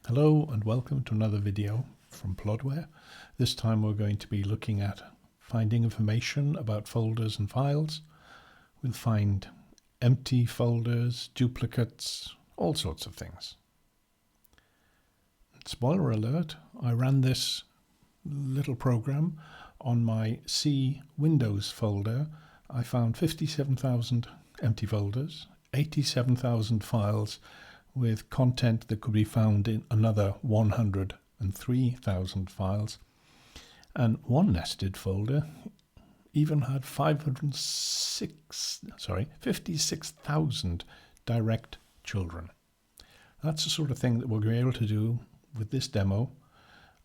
Hello and welcome to another video from PlodWare. This time we're going to be looking at finding information about folders and files. We'll find empty folders, duplicates, all sorts of things. Spoiler alert, I ran this little program on my C Windows folder. I found 57,000 empty folders, 87,000 files with content that could be found in another 103,000 files, and one nested folder even had 56,000 direct children. That's the sort of thing that we'll be able to do with this demo,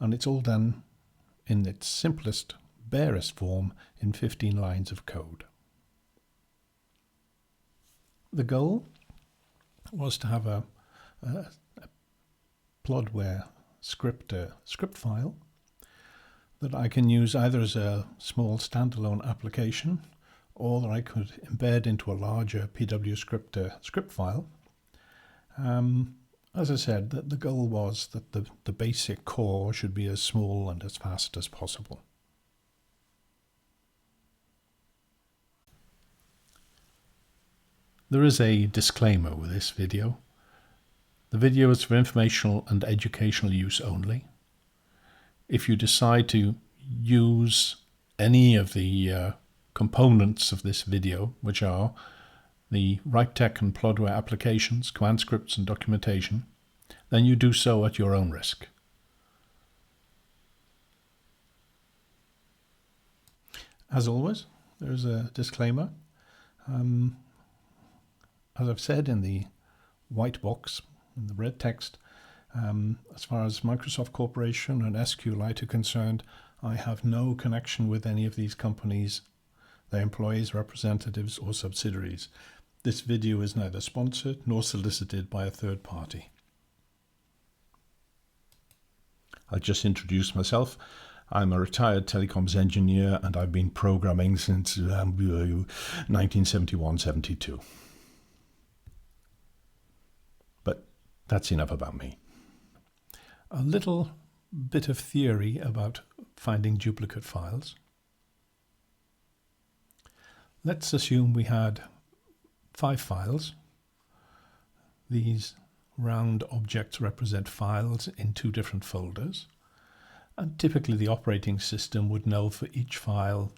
and it's all done in its simplest, barest form in 15 lines of code. The goal was to have a PlodWare scripter script file that I can use either as a small standalone application or that I could embed into a larger pwScripter script file. As I said, the goal was that the basic core should be as small and as fast as possible. There is a disclaimer with this video. The video is for informational and educational use only. If you decide to use any of the components of this video, which are the WriteTech and PlodWare applications, command scripts and documentation, then you do so at your own risk. As always, there's a disclaimer. As I've said in the white box, in the red text, as far as Microsoft Corporation and SQLite are concerned, I have no connection with any of these companies, their employees, representatives or subsidiaries. This video is neither sponsored nor solicited by a third party. I'll just introduce myself. I'm a retired telecoms engineer and I've been programming since 1971-72. But that's enough about me. A little bit of theory about finding duplicate files. Let's assume we had 5 files. These round objects represent files in 2 different folders. And typically the operating system would know for each file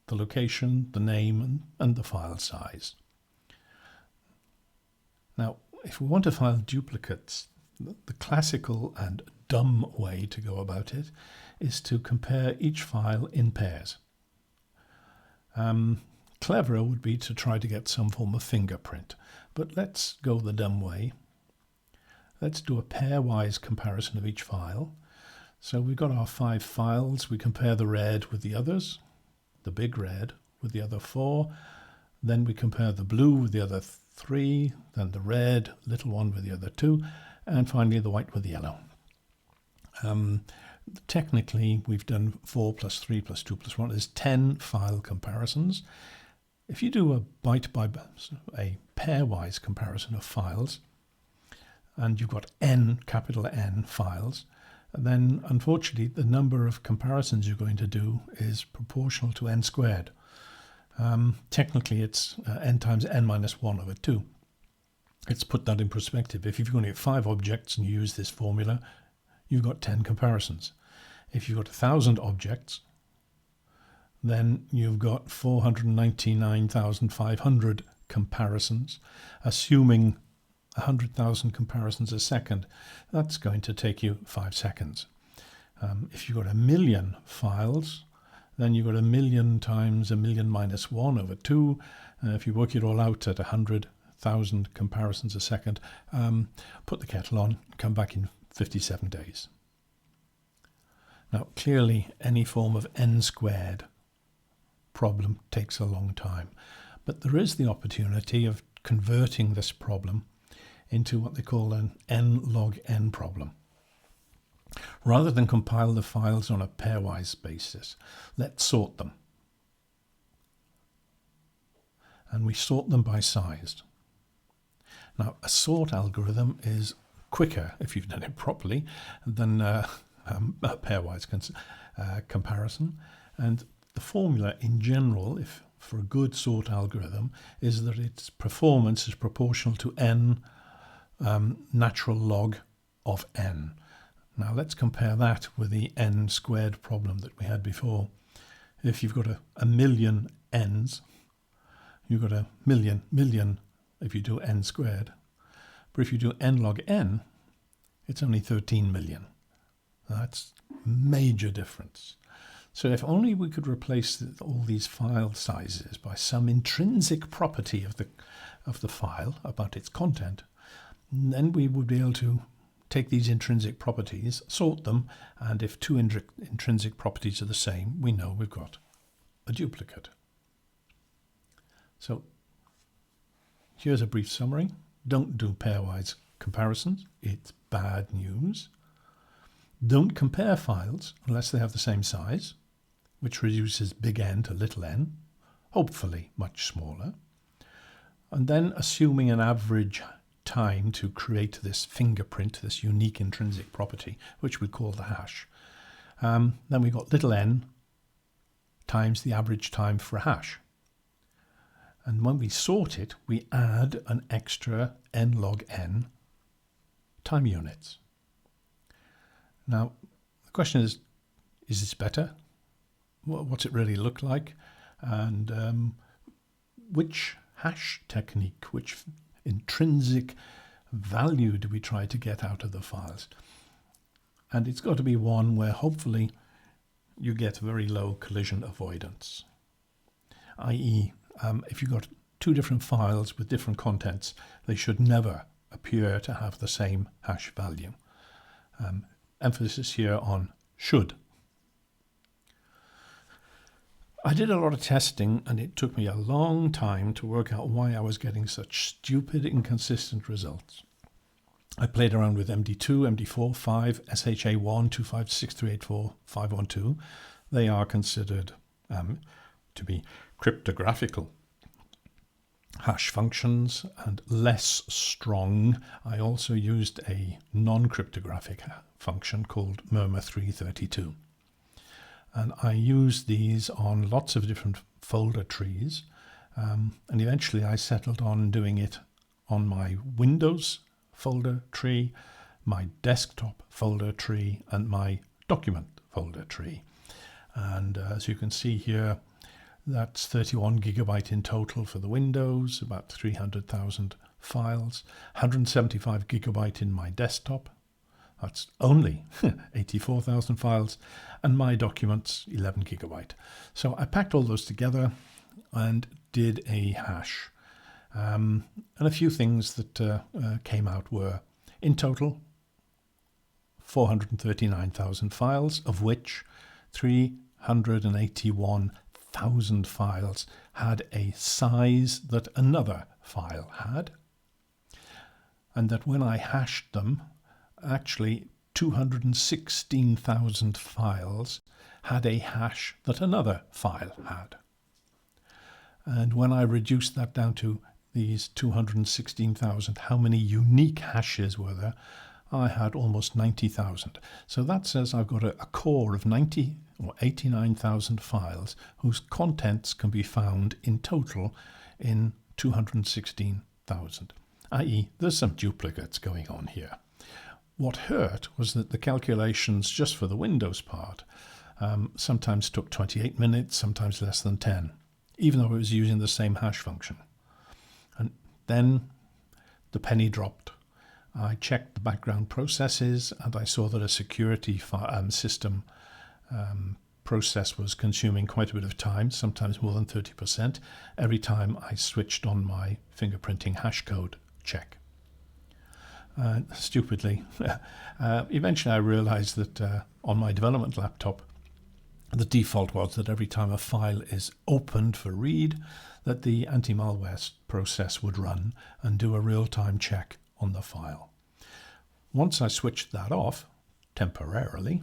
the location, the name, and the file size. Now, if we want to file duplicates, the classical and dumb way to go about it is to compare each file in pairs. Cleverer would be to try to get some form of fingerprint, but let's go the dumb way. Let's do a pairwise comparison of each file. So we've got our 5 files. We compare the red with the others, the big red with the other 4. Then we compare the blue with the other 3, then the red, little one with the other 2, and finally the white with the yellow. Technically, we've done 4 plus 3 plus 2 plus 1 is 10 file comparisons. If you do a pairwise comparison of files, and you've got n, capital N files, then unfortunately the number of comparisons you're going to do is proportional to n squared. Technically it's n times n minus 1 over 2. Let's put that in perspective. If you've only got 5 objects and you use this formula, you've got 10 comparisons. If you've got 1,000 objects, then you've got 499,500 comparisons, assuming 100,000 comparisons a second. That's going to take you 5 seconds. If you've got 1,000,000 files, then you've got 1,000,000 times 1,000,000 minus 1 over 2. If you work it all out at 100,000 comparisons a second, put the kettle on, come back in 57 days. Now, clearly, any form of n squared problem takes a long time, but there is the opportunity of converting this problem into what they call an n log n problem. Rather than compile the files on a pairwise basis, let's sort them. And we sort them by size. Now, a sort algorithm is quicker if you've done it properly than a pairwise comparison. And the formula in general, if for a good sort algorithm, is that its performance is proportional to n natural log of n. Now let's compare that with the n squared problem that we had before. If you've got a million n's, you've got a million if you do n squared. But if you do n log n, it's only 13 million. That's a major difference. So if only we could replace all these file sizes by some intrinsic property of the file about its content, then we would be able to take these intrinsic properties, sort them, and if two intrinsic properties are the same, we know we've got a duplicate. So here's a brief summary. Don't do pairwise comparisons. It's bad news. Don't compare files unless they have the same size, which reduces big N to little n, hopefully much smaller. And then assuming an average time to create this fingerprint, this unique intrinsic property, which we call the hash. Then we've got little n times the average time for a hash. And when we sort it, we add an extra n log n time units. Now, the question is this better? What's it really look like? And which hash technique, which intrinsic value do we try to get out of the files? And it's got to be one where hopefully you get very low collision avoidance, i.e. If you've got two different files with different contents, they should never appear to have the same hash value. Emphasis here on should. I did a lot of testing, and it took me a long time to work out why I was getting such stupid, inconsistent results. I played around with MD2, MD4, 5, SHA1, 256384, 512. They are considered to be cryptographical hash functions and less strong. I also used a non-cryptographic function called murmur332. And I used these on lots of different folder trees. And eventually I settled on doing it on my Windows folder tree, my desktop folder tree, and my document folder tree. And as you can see here, that's 31 gigabyte in total for the Windows, about 300,000 files, 175 gigabyte in my desktop. That's only 84,000 files, and my documents, 11 gigabyte. So I packed all those together and did a hash. And a few things that came out were, in total, 439,000 files, of which 381,000 files had a size that another file had, and that when I hashed them, actually 216,000 files had a hash that another file had. And when I reduced that down to these 216,000, how many unique hashes were there? I had almost 90,000. So that says I've got a core of 90 or 89,000 files whose contents can be found in total in 216,000, i.e. there's some duplicates going on here. What hurt was that the calculations just for the Windows part sometimes took 28 minutes, sometimes less than 10, even though it was using the same hash function. And then the penny dropped. I checked the background processes and I saw that a security system process was consuming quite a bit of time, sometimes more than 30%, every time I switched on my fingerprinting hash code check. Stupidly, eventually I realized that on my development laptop, the default was that every time a file is opened for read, that the anti-malware process would run and do a real-time check on the file. Once I switched that off, temporarily,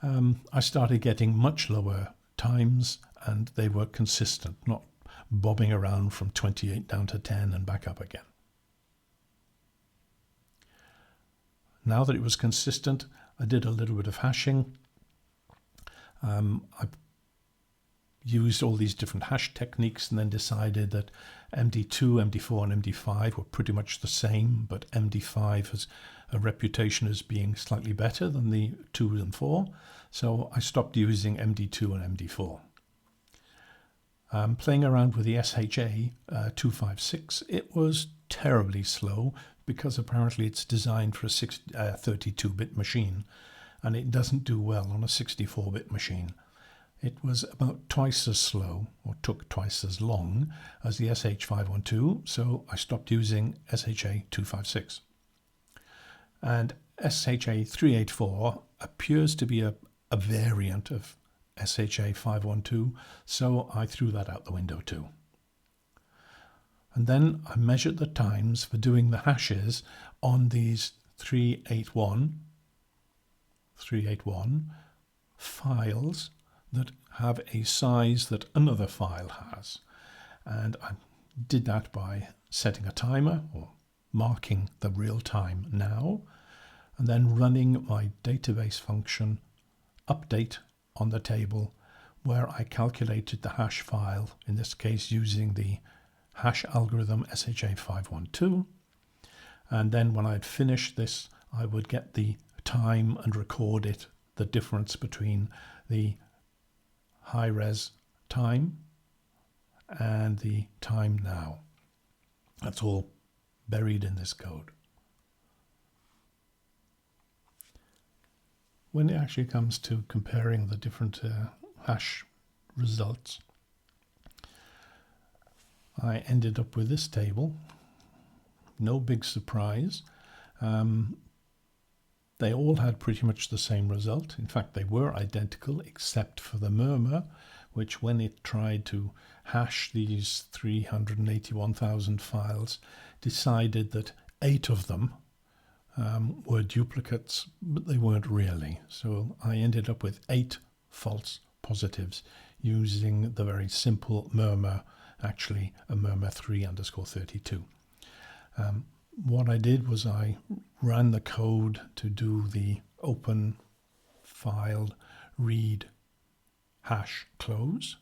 I started getting much lower times, and they were consistent, not bobbing around from 28 down to 10 and back up again. now that it was consistent, I did a little bit of hashing. I used all these different hash techniques and then decided that MD2, MD4 and MD5 were pretty much the same, but MD5 has a reputation as being slightly better than the 2 and 4. So I stopped using MD2 and MD4. Playing around with the SHA 256, it was terribly slow because apparently it's designed for a 32-bit machine and it doesn't do well on a 64-bit machine. It was about twice as slow, or took twice as long, as the SH512, so I stopped using SHA 256. And SHA 384 appears to be a variant of SHA 512, so I threw that out the window too. And then I measured the times for doing the hashes on these 381 files that have a size that another file has. And I did that by setting a timer or marking the real time now, and then running my database function update on the table where I calculated the hash file, in this case using the hash algorithm SHA512. And then when I'd finished this, I would get the time and record it, the difference between the high-res time and the time now. That's all buried in this code. When it actually comes to comparing the different hash results, I ended up with this table. No big surprise. They all had pretty much the same result. In fact, they were identical except for the murmur, which when it tried to hash these 381,000 files, decided that 8 of them were duplicates, but they weren't really. So I ended up with 8 false positives using the very simple murmur, actually a murmur 3_32. What I did was I ran the code to do the open file read hash close.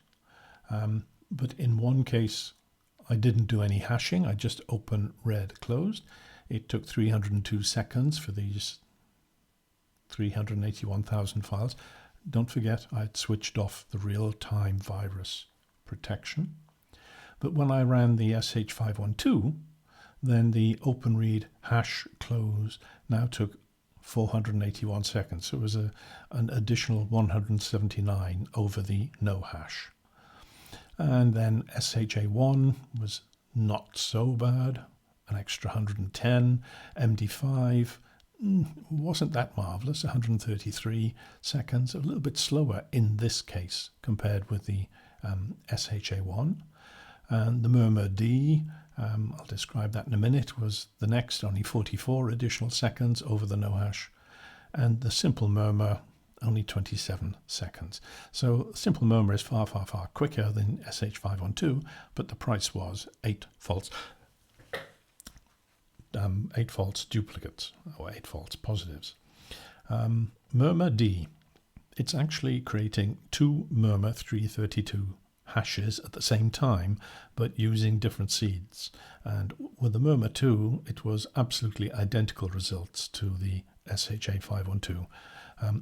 But in one case, I didn't do any hashing. I just open read closed. It took 302 seconds for these 381,000 files. Don't forget, I'd switched off the real-time virus protection. But when I ran the SH512, then the open read hash close now took 481 seconds. So it was an additional 179 over the no hash. And then SHA1 was not so bad, an extra 110. MD5 wasn't that marvelous, 133 seconds, a little bit slower in this case compared with the SHA1. And the murmur D, I'll describe that in a minute, was the next, only 44 additional seconds over the no hash. And the simple murmur, only 27 seconds. So simple murmur is far, far, far quicker than SH512, but the price was 8 false duplicates, or 8 false positives. Murmur D, it's actually creating 2 murmur 332 hashes at the same time, but using different seeds. And with the murmur 2, it was absolutely identical results to the SHA512.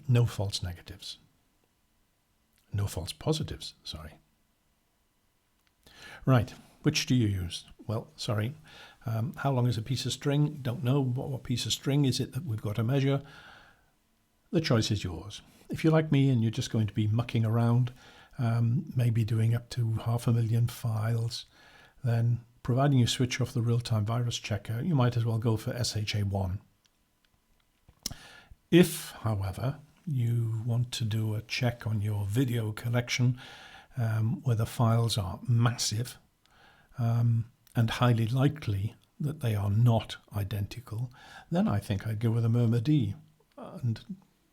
No false negatives. No false positives, sorry. Right, which do you use? Well, sorry. How long is a piece of string? Don't know. What piece of string is it that we've got to measure? The choice is yours. If you're like me and you're just going to be mucking around, maybe doing up to 500,000 files, then providing you switch off the real-time virus checker, you might as well go for SHA1. If, however, you want to do a check on your video collection where the files are massive and highly likely that they are not identical, then I think I'd go with a murmur D and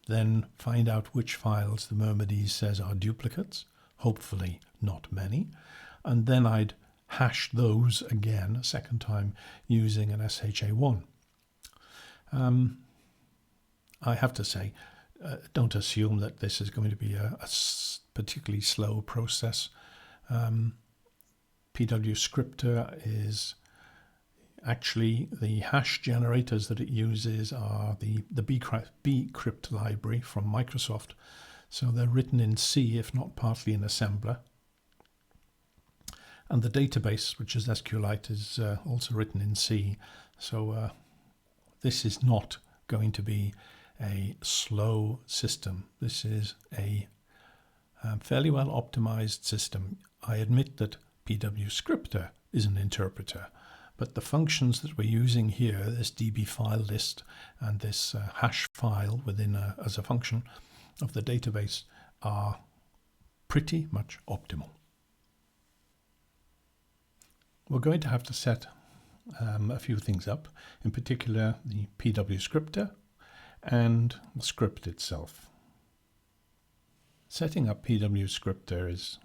then find out which files the murmur D says are duplicates, hopefully not many, and then I'd hash those again a second time using an SHA1. I have to say, don't assume that this is going to be a particularly slow process. pwScripter is actually the hash generators that it uses are the bcrypt library from Microsoft. So they're written in C, if not partly in assembler. And the database, which is SQLite, is also written in C. So this is not going to be a slow system. This is a fairly well optimized system. I admit that pwScripter is an interpreter, but the functions that we're using here, this dbfilelist and this hash file within as a function of the database, are pretty much optimal. We're going to have to set a few things up, in particular the pwScripter and the script itself. Setting up pwScripter is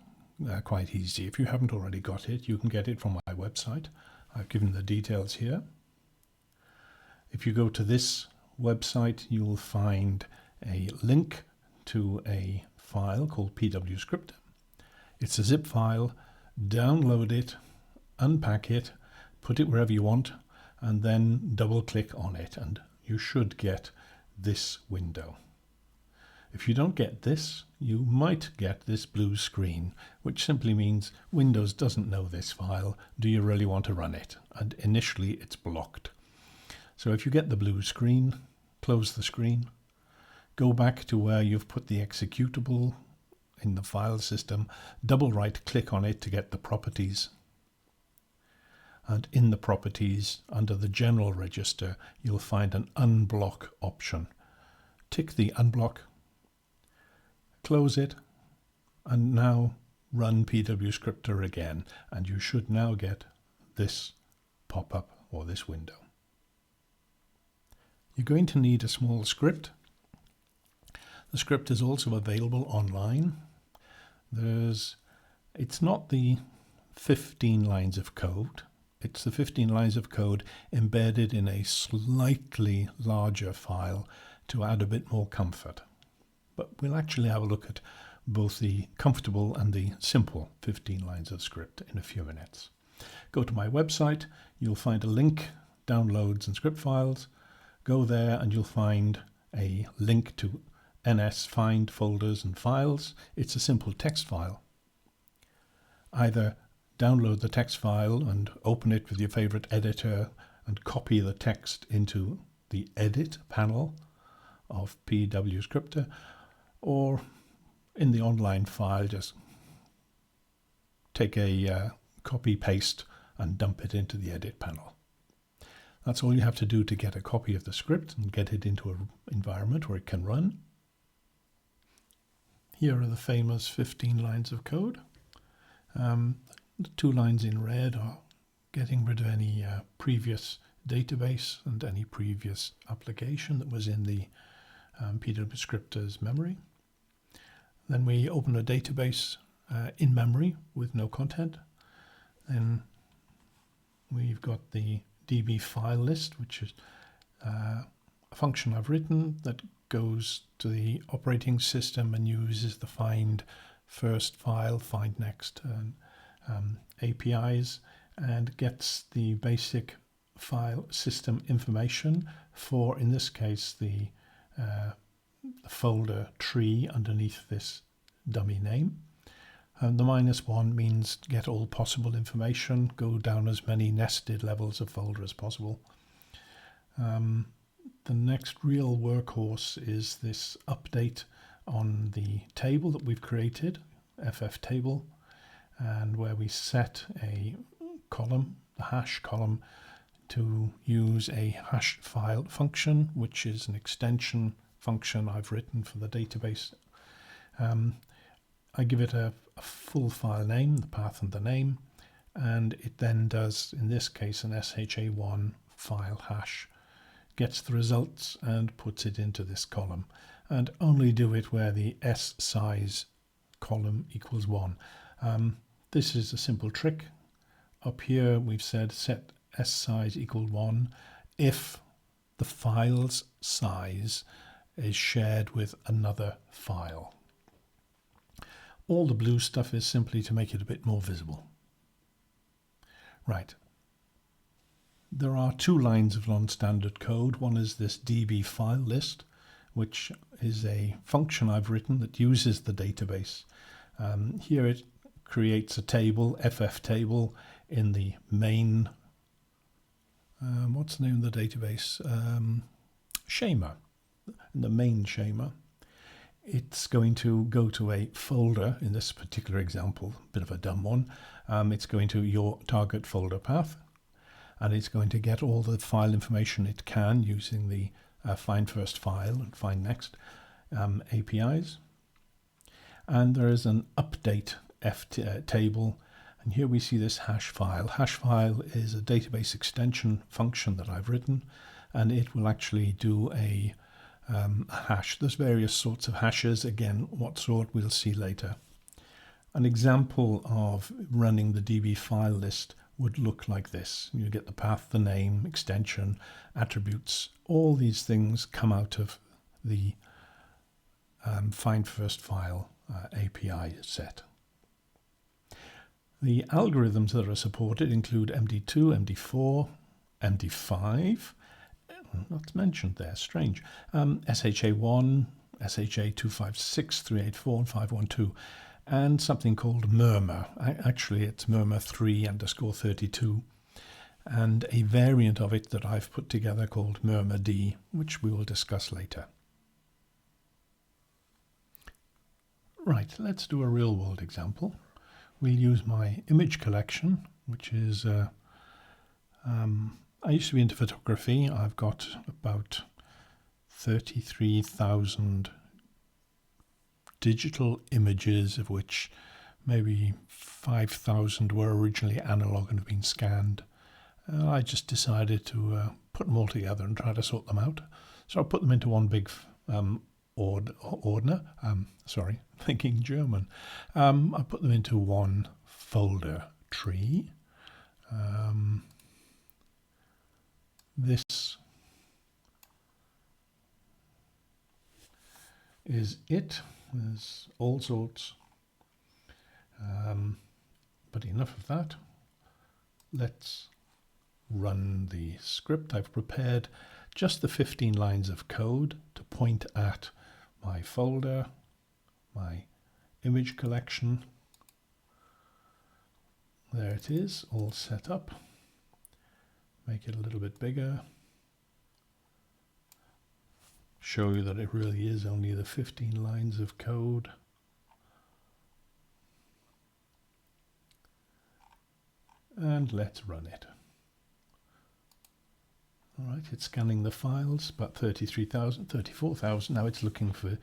quite easy. If you haven't already got it, you can get it from my website. I've given the details here. If you go to this website, you'll find a link to a file called pwScripter. It's a zip file. Download it, unpack it, put it wherever you want, and then double click on it, and you should get this window. If you don't get this, you might get this blue screen, which simply means Windows doesn't know this file. Do you really want to run it? And initially it's blocked. So if you get the blue screen, close the screen, go back to where you've put the executable in the file system, double right click on it to get the properties. And in the properties, under the general register, you'll find an unblock option. Tick the unblock, close it, and now run pwScripter again, and you should now get this pop-up or this window. You're going to need a small script. The script is also available online. It's not the 15 lines of code. It's the 15 lines of code embedded in a slightly larger file to add a bit more comfort. But we'll actually have a look at both the comfortable and the simple 15 lines of script in a few minutes. Go to my website, you'll find a link, downloads and script files. Go there and you'll find a link to NS find folders and files. It's a simple text file. Either download the text file and open it with your favorite editor and copy the text into the edit panel of pwScripter, or in the online file just take a copy paste and dump it into the edit panel. That's all you have to do to get a copy of the script and get it into an environment where it can run. Here are the famous 15 lines of code. The 2 lines in red are getting rid of any previous database and any previous application that was in the pwScripter's memory. Then we open a database in memory with no content. Then we've got the dbfilelist, which is a function I've written that goes to the operating system and uses the find first file, find next APIs, and gets the basic file system information for, in this case, the folder tree underneath this dummy name. And the -1 means get all possible information, go down as many nested levels of folder as possible. The next real workhorse is this update on the table that we've created, FF table, and where we set a column, the hash column, to use a hash file function, which is an extension function I've written for the database. I give it a full file name, the path and the name, and it then does, in this case, an SHA1 file hash, gets the results and puts it into this column, and only do it where the S size column equals 1. This is a simple trick. Up here we've said set S size equal 1 if the file's size is shared with another file. All the blue stuff is simply to make it a bit more visible. Right. There are two lines of non-standard code. One is this dbfilelist, which is a function I've written that uses the database. Here it creates a table, ff table, in the main, what's the name of the database? Schema, in the main schema. It's going to go to a folder, in this particular example, a bit of a dumb one. It's going to your target folder path, and it's going to get all the file information it can using the find first file and find next APIs. And there is an update table, and here we see this hash file. Hash file is a database extension function that I've written, and it will actually do a hash. There's various sorts of hashes. Again, what sort we'll see later. An example of running the dbfilelist would look like this. You get the path, the name, extension, attributes. All these things come out of the find first file API set. The algorithms that are supported include MD2, MD4, MD5. Not mentioned there, strange. SHA1, SHA256, 384, and 512, and something called murmur. Actually, it's murmur3_32, and a variant of it that I've put together called murmurd, which we will discuss later. Right, let's do a real-world example. We'll use my image collection, which is I used to be into photography. I've got about 33,000 digital images, of which maybe 5,000 were originally analog and have been scanned. I just decided to put them all together and try to sort them out. So I put them into one big ordner. Sorry, thinking German. I put them into one folder tree. This is it. There's all sorts. But enough of that. Let's run the script. I've prepared just the 15 lines of code to point at my folder, my image collection. There it is, all set up. Make it a little bit bigger. Show you that it really is only the 15 lines of code. And let's run it. All right, it's scanning the files, about 33,000, 34,000. Now it's looking for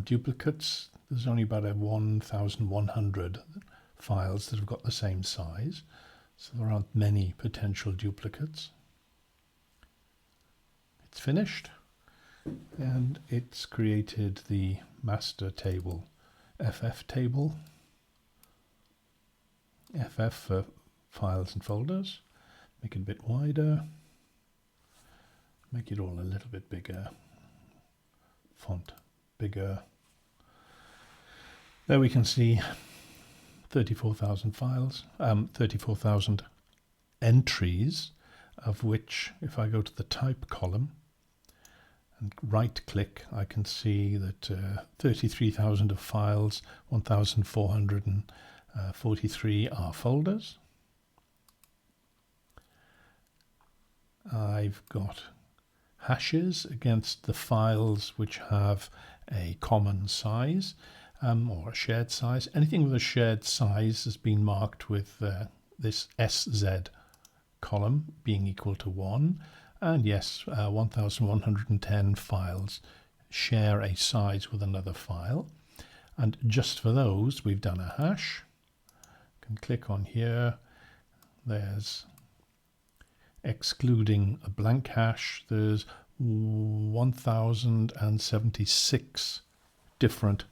duplicates. There's only about 1,100 files that have got the same size. So there aren't many potential duplicates. It's finished, and it's created the master table, FF table, FF for files and folders. Make it a bit wider, make it all a little bit bigger, font bigger. There we can see 34,000 files, 34,000 entries, of which if I go to the type column and right click, I can see that 33,000 of files, 1,443 are folders. I've got hashes against the files which have a common size. Or a shared size. Anything with a shared size has been marked with this SZ column being equal to 1. And yes, 1,110 files share a size with another file. And just for those, we've done a hash. You can click on here. There's, excluding a blank hash, there's 1,076 different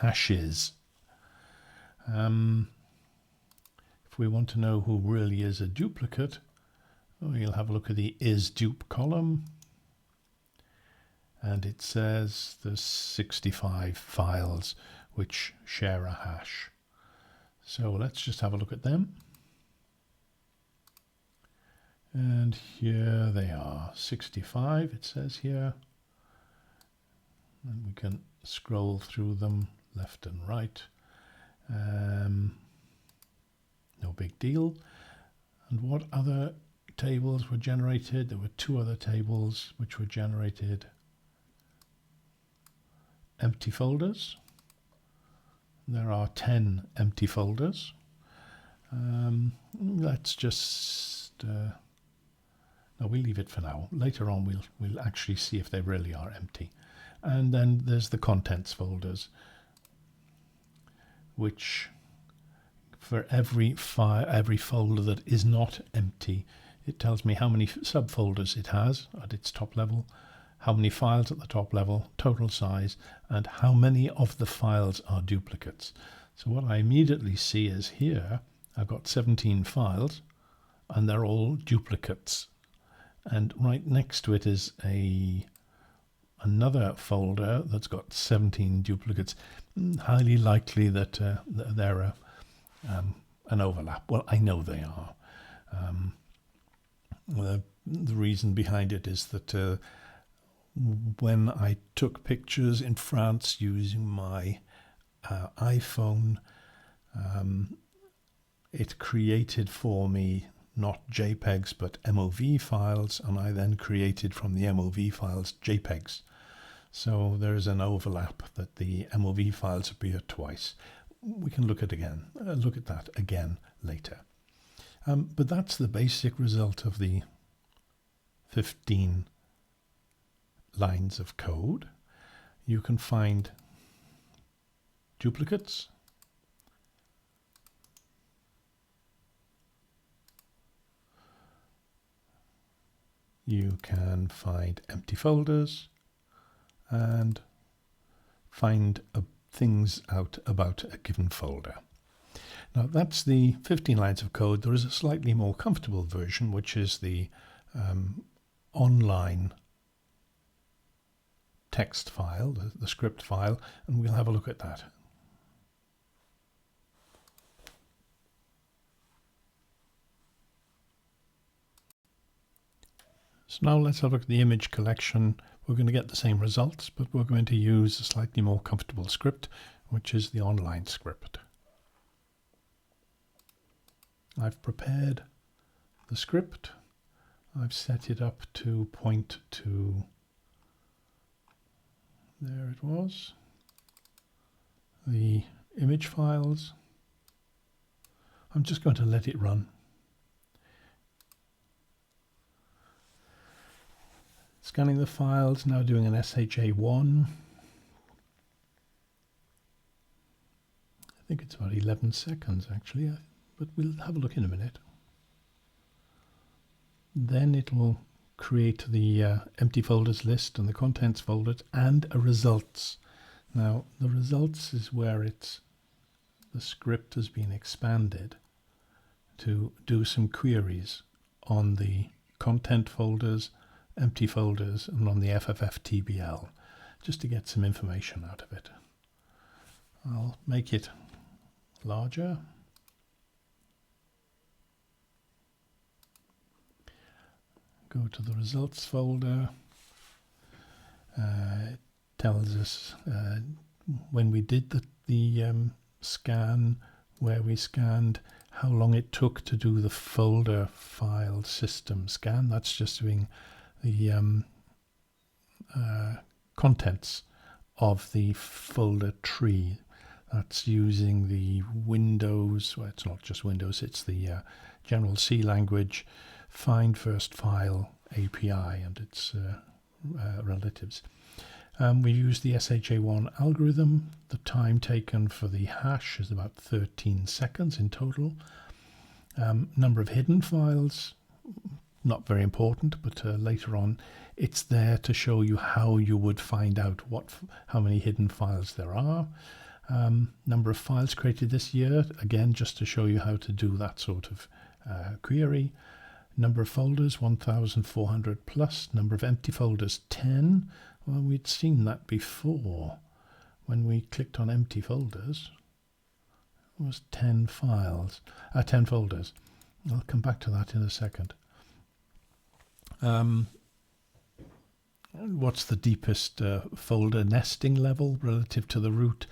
hashes. If we want to know who really is a duplicate, we'll have a look at the isDupe column, and it says there's 65 files which share a hash. So let's just have a look at them. And here they are, 65 it says here. And we can scroll through them left and right. No big deal. And what other tables were generated? There were two other tables which were generated. Empty folders. There are 10 empty folders. Let's just no, we'll leave it for now. Later on we'll actually see if they really are empty. And then there's the contents folders, which for every file, every folder that is not empty, it tells me how many subfolders it has at its top level, how many files at the top level, total size, and how many of the files are duplicates. So what I immediately see is here I've got 17 files and they're all duplicates. And right next to it is another folder that's got 17 duplicates. Highly likely that they're an overlap. Well, I know they are. The reason behind it is that when I took pictures in France using my iPhone, it created for me not JPEGs but MOV files, and I then created from the MOV files JPEGs. So there's an overlap that the MOV files appear twice. We can look at that again later. But that's the basic result of the 15 lines of code. You can find duplicates. You can find empty folders and find things out about a given folder. Now that's the 15 lines of code. There is a slightly more comfortable version, which is the online text file, the script file, and we'll have a look at that. So now let's have a look at the image collection. We're going to get the same results, but we're going to use a slightly more comfortable script, which is the online script. I've prepared the script. I've set it up to point to, there it was, the image files. I'm just going to let it run. Scanning the files, now doing an SHA1. I think it's about 11 seconds actually, but we'll have a look in a minute. Then it will create the empty folders list and the contents folders and a results. Now the results is where the script has been expanded to do some queries on the content folders, empty folders, and on the FFFTBL, just to get some information out of it. I'll make it larger. Go to the results folder. It tells us when we did the scan, where we scanned, how long it took to do the folder file system scan. That's just doing the contents of the folder tree. That's using the Windows, well, it's not just Windows, it's the General C language find first file API and its relatives. We use the SHA1 algorithm. The time taken for the hash is about 13 seconds in total. Number of hidden files, not very important, but later on it's there to show you how you would find out how many hidden files there are. Number of files created this year, again just to show you how to do that sort of query. Number of folders, 1,400 plus. Number of empty folders, 10. Well, we'd seen that before. When we clicked on empty folders, it was 10 files, 10 folders. I'll come back to that in a second. What's the deepest folder nesting level relative to the root?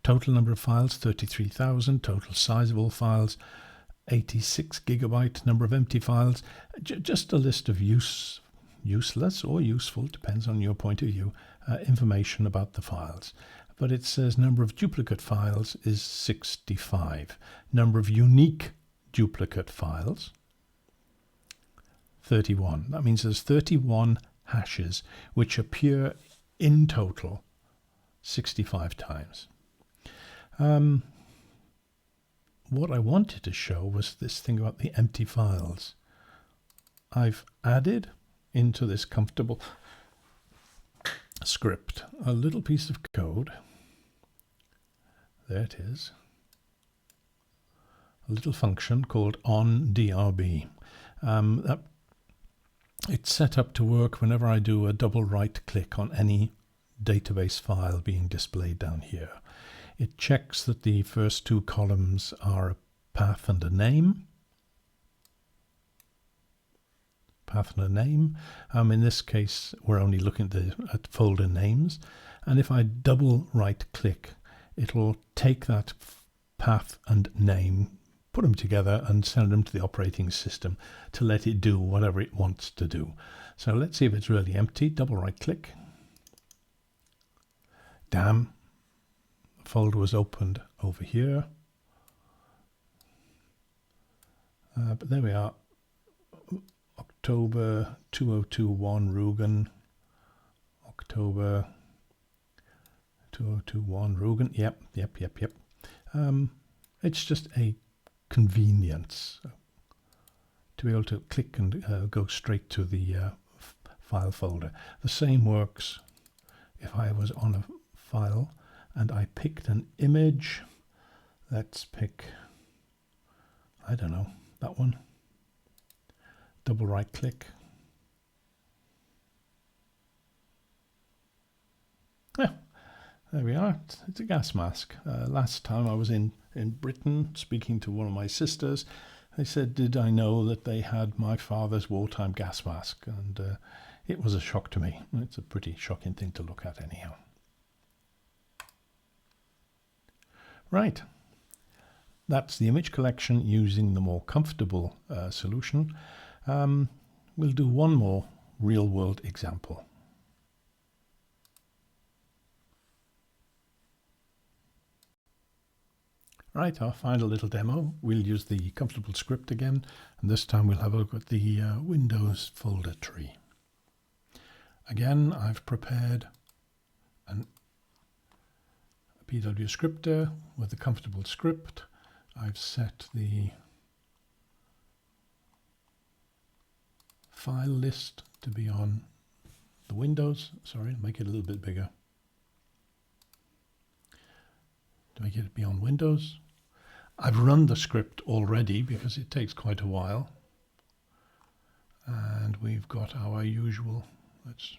Total number of files, 33,000. Total size of all files, 86 gigabyte. Number of empty files, just a list of useless or useful, depends on your point of view, information about the files. But it says number of duplicate files is 65. Number of unique duplicate files, 31. That means there's 31 hashes which appear in total 65 times. What I wanted to show was this thing about the empty files. I've added into this comfortable script a little piece of code. There it is. A little function called onDRB. It's set up to work whenever I do a double right click on any database file being displayed down here. It checks that the first two columns are a path and a name. Path and a name. In this case, we're only looking at folder names. And if I double right click, it will take that path and name, put them together and send them to the operating system to let it do whatever it wants to do. So let's see if it's really empty. Double right click. Damn, the folder was opened over here. But there we are. October 2021 Rugen. October 2021 Rugen. Yep. It's just a convenience to be able to click and go straight to the file folder. The same works if I was on a file and I picked an image. Let's pick, I don't know, that one. Double right click. Yeah, there we are. It's a gas mask. Last time I was in Britain speaking to one of my sisters, they said, did I know that they had my father's wartime gas mask? And it was a shock to me. It's a pretty shocking thing to look at anyhow. Right. That's the image collection using the more comfortable solution. We'll do one more real-world example. Right, our final little demo. We'll use the comfortable script again, and this time we'll have a look at the Windows folder tree. Again, I've prepared a pwScripter with the comfortable script. I've set the file list to be on the Windows. Sorry, make it a little bit bigger. To make it be on Windows. I've run the script already because it takes quite a while. And we've got our usual, let's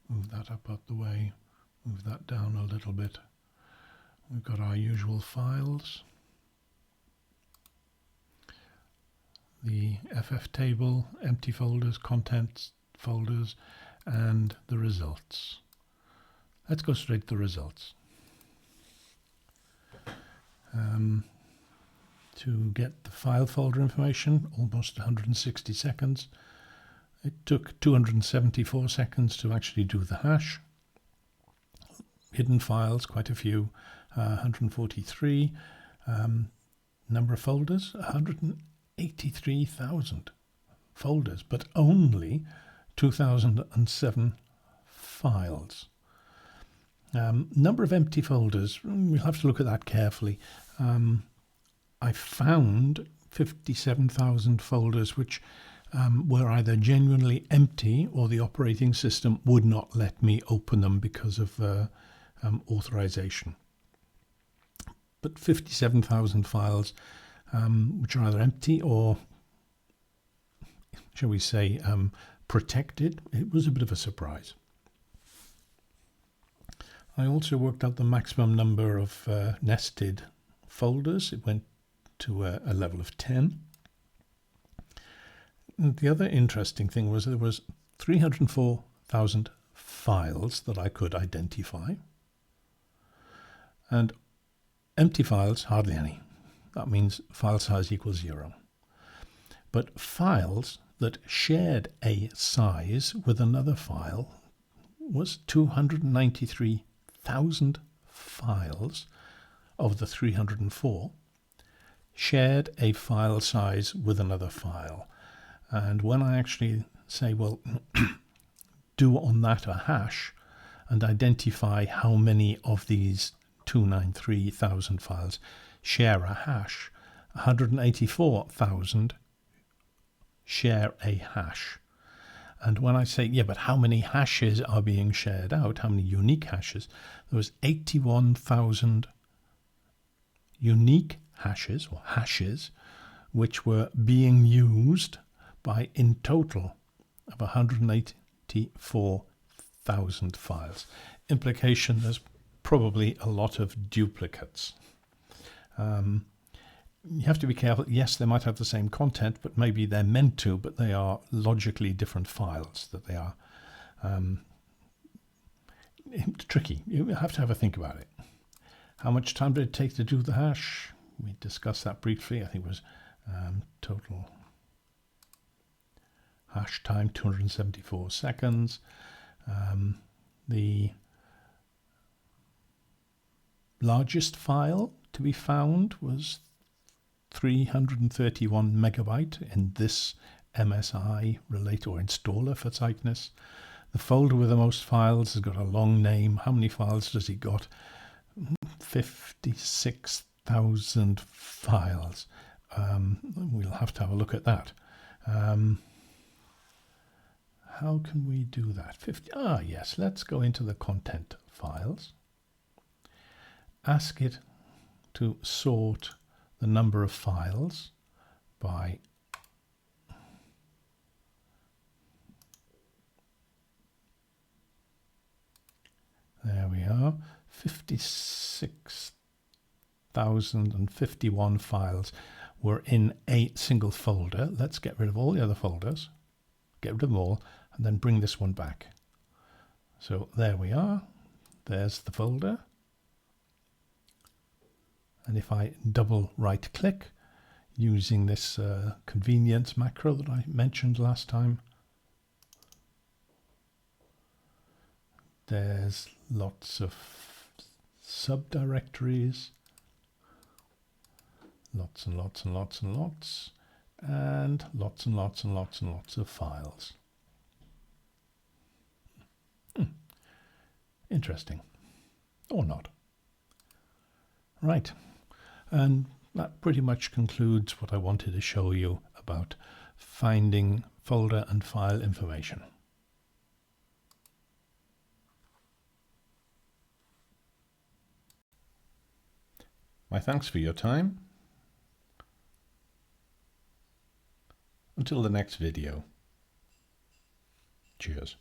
move that up out the way, move that down a little bit. We've got our usual files. The FF table, empty folders, contents folders, and the results. Let's go straight to the results. To get the file folder information, almost 160 seconds. It took 274 seconds to actually do the hash. Hidden files, quite a few, 143. Number of folders, 183,000 folders, but only 2007 files. Number of empty folders, we'll have to look at that carefully. I found 57,000 folders which were either genuinely empty or the operating system would not let me open them because of authorization. But 57,000 files which are either empty or, shall we say, protected, it was a bit of a surprise. I also worked out the maximum number of nested folders. It went to a level of 10. And the other interesting thing was there was 304,000 files that I could identify, and empty files, hardly any. That means file size equals 0. But files that shared a size with another file was 293,000 files of the 304 shared a file size with another file. And when I actually say, well, do on that a hash and identify how many of these 293,000 files share a hash, 184,000 share a hash. And when I say, yeah, but how many hashes are being shared out, how many unique hashes, there was 81,000 unique hashes, or hashes, which were being used by in total of 184,000 files. Implication, there's probably a lot of duplicates. You have to be careful. Yes, they might have the same content, but maybe they're meant to, but they are logically different files, that they are tricky. You have to have a think about it. How much time did it take to do the hash? We discussed that briefly. I think it was total hash time 274 seconds. The largest file to be found was 331 megabyte in this MSI relate or installer for tightness. The folder with the most files has got a long name. How many files does it got? 56,000 files. We'll have to have a look at that. How can we do that? Yes, let's go into the content files. Ask it to sort the number of files by there we are, 56,051 files were in a single folder. Let's get rid of all the other folders, get rid of them all, and then bring this one back. So there we are, there's the folder. And if I double right click using this convenience macro that I mentioned last time, there's lots of subdirectories, lots and lots and lots and lots, and lots and lots and lots and lots of files. Interesting. Or not. Right. And that pretty much concludes what I wanted to show you about finding folder and file information. My thanks for your time. Until the next video. Cheers.